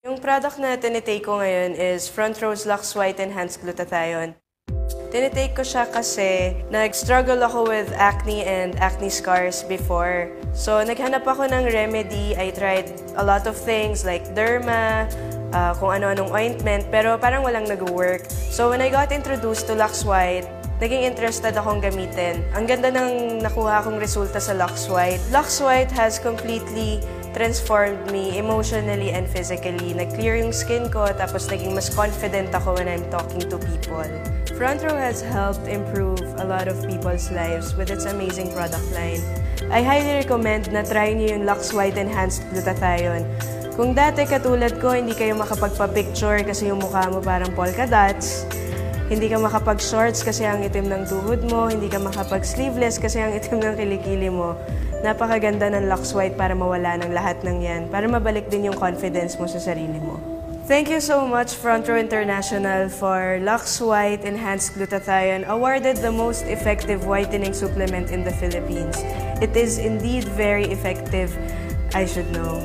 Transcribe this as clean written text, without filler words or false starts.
Yung product na tinitake ko ngayon is Front Row's Lux White Enhanced Glutathione. Tinitake ko siya kasi nag-struggle ako with acne and acne scars before. So, naghanap ako ng remedy. I tried a lot of things like derma, kung ano-anong ointment, pero parang walang nag-work. So, when I got introduced to Lux White, naging interested akong gamitin. Ang ganda ng nakuha kong resulta sa Lux White. Lux White has completely transformed me emotionally and physically. Nag-clear yung skin ko, tapos naging mas confident ako when I'm talking to people. Front Row has helped improve a lot of people's lives with its amazing product line. I highly recommend na try niyo yung Lux White Enhanced Glutathione. Kung dati katulad ko, hindi kayo makapagpa-picture kasi yung mukha mo parang polka dots, hindi ka makapag-shorts kasi ang itim ng tuhod mo, hindi ka makapag-sleeveless kasi ang itim ng kilikili mo, napakaganda ng Lux White para mawala ng lahat ng yan, para mabalik din yung confidence mo sa sarili mo. Thank you so much, Front Row International, for Lux White Enhanced Glutathione, awarded the most effective whitening supplement in the Philippines. It is indeed very effective, I should know.